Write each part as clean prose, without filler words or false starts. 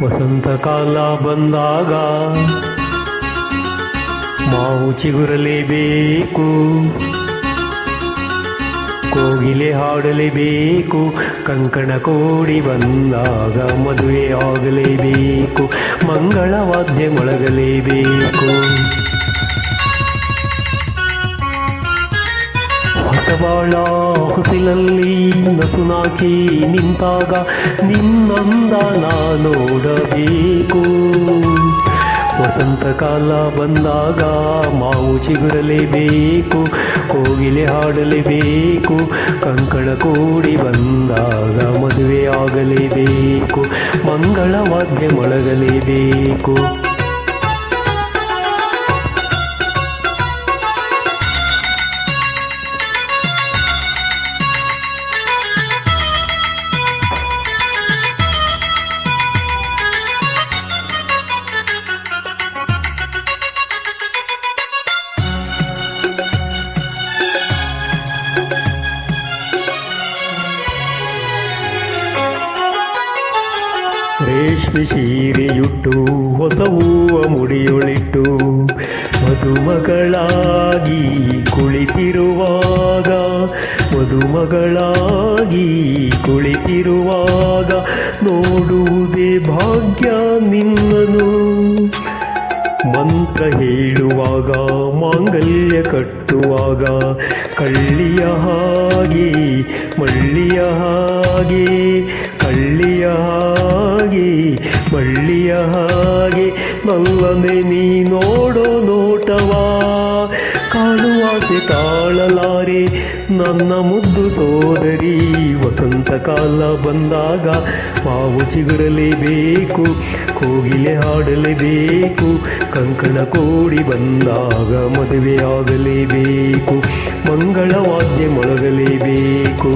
ವಸಂತ ಕಾಲ ಬಂದಾಗ ಮಾವು ಚಿಗುರಲೇಬೇಕು, ಕೋಗಿಲೆ ಹಾಡಲೇಬೇಕು, ಕಂಕಣ ಕೋಡಿ ಬಂದಾಗ ಮದುವೆ ಆಗಲೇಬೇಕು, ಮಂಗಳವಾದ್ಯ ಮೊಳಗಲೇಬೇಕು. ಹೊಸಬಾಳ ಹೊಸಿಲಲ್ಲಿ ನಸುನಾಚಿ ನಿಂತಾಗ ನಿನ್ನಂದ ನಾ ನೋಡಬೇಕು. ವಸಂತ ಕಾಲ ಬಂದಾಗ ಮಾವು ಚಿಗುರಲೇಬೇಕು, ಕೋಗಿಲೆ ಹಾಡಲೇಬೇಕು, ಕಂಕಣ ಕೂಡಿ ಬಂದಾಗ ಮದುವೆ ಆಗಲೇಬೇಕು, ಮಂಗಳವಾದ್ಯ ಮೊಳಗಲೇಬೇಕು. ರೇಷ್ಮೆ ಸೀರೆಯುಟ್ಟು ಹೊಸ ಹೂವ ಮುಡಿಯೊಳಿಟ್ಟು ಮದುಮಗಳಾಗಿ ಕುಳಿತಿರುವಾಗ, ಮದುಮಗಳಾಗಿ ಕುಳಿತಿರುವಾಗ ನೋಡುವುದೇ ಭಾಗ್ಯ ನಿನ್ನನು. ಮಂತ್ರ ಹೇಳುವಾಗ ಮಾಂಗಲ್ಯ ಕಟ್ಟುವಾಗ ಕಳ್ಳಿಯ ಹಾಗೆ ಮಳ್ಳಿಯ ಹಾಗೆ, ಕಳ್ಳಿಯ ಹಾಗೆ ಮಳ್ಳಿಯ ಹಾಗೆ ನಲ್ಲನೆ ನೀ ನೋಡೋ ನೋಟವಾ, ಕಾಣುವಾಸೆ ತಾಳಲಾರೆ ನನ್ನ ಮುದ್ದು ಸೋದರಿ. ವಸಂತ ಕಾಲ ಬಂದಾಗ ಮಾವು ಚಿಗುರಲೇಬೇಕು, ಕೋಗಿಲೆ ಹಾಡಲೇಬೇಕು, ಕಂಕಣ ಕೂಡಿ ಬಂದಾಗ ಮದುವೆ ಆಗಲೇಬೇಕು, ಮಂಗಳವಾದ್ಯ ಮೊಳಗಲೇಬೇಕು.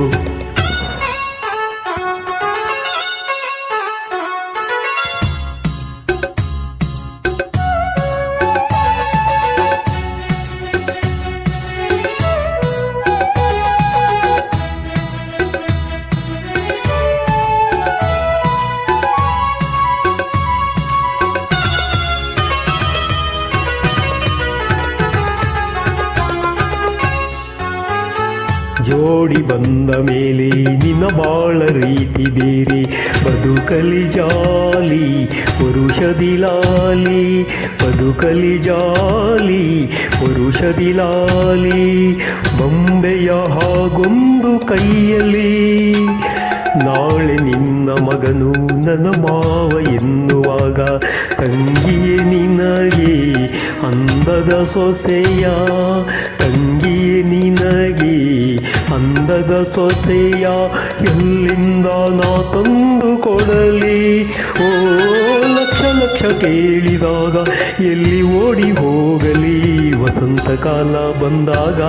ಜೋಡಿ ಬಂದ ಮೇಲೆ ನಿನ್ನ ಬಾಳ ರೀತಿ ಬೇರೆ, ಬದುಕಲಿ ಜಾಲಿ ಪುರುಷದಿಲಾಲಿ, ಬದುಕಲಿ ಜಾಲಿ ಪುರುಷದಿಲಾಲಿ. ಬೊಂಬೆಯ ಹಾಗೊಂದು ಕೈಯಲ್ಲಿ ನಾಳೆ ನಿನ್ನ ಮಗನು ನನ್ನ ಮಾವ ಎನ್ನುವಾಗ, ತಂಗಿಯೇ ನಿನಗೆ ಅಂದದ ಸೊಸೆಯ, ತಂಗಿಯೇ ನಿನಗೆ ಅಂದದ ಸೊಸೆಯ, ಎಲ್ಲಿಂದ ನಾ ತಂದು ಕೊಡಲಿ. ಓ ಲಕ್ಷ ಲಕ್ಷ ಕೇಳಿದಾಗ ಎಲ್ಲಿ ಓಡಿ ಹೋಗಲಿ. ವಸಂತ ಕಾಲ ಬಂದಾಗ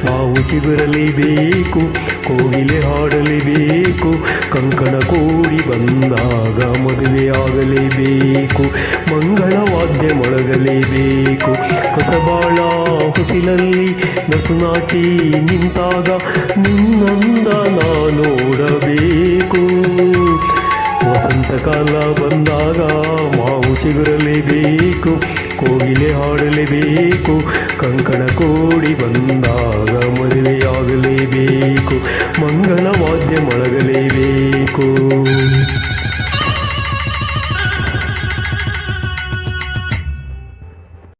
ಮಾವು ಚಿಗುರಲೇಬೇಕು, ಕೋಗಿಲೆ ಹಾಡಲೇಬೇಕು, ಕಂಕಣ ಕೂಡಿ ಬಂದಾಗ ಮದುವೆ ಆಗಲೇಬೇಕು, ಮಂಗಳವಾದ್ಯ ಮೊಳಗಲೇಬೇಕು. ಹೊಸಬಾಳ ಹೊಸಿಲಲ್ಲಿ ನಸುನಾಚಿ ನಿಂತಾಗ ನಿನ್ನಂದ ನಾ ನೋಡಬೇಕು. ವಸಂತ ಕಾಲ ಬಂದಾಗ ಮಾವು ಚಿಗುರಲೇಬೇಕು, ಕೋಗಿಲೆ ಹಾಡಲೇಬೇಕು, ಕಂಕಣ ಕೂಡಿ ಬಂದಾಗ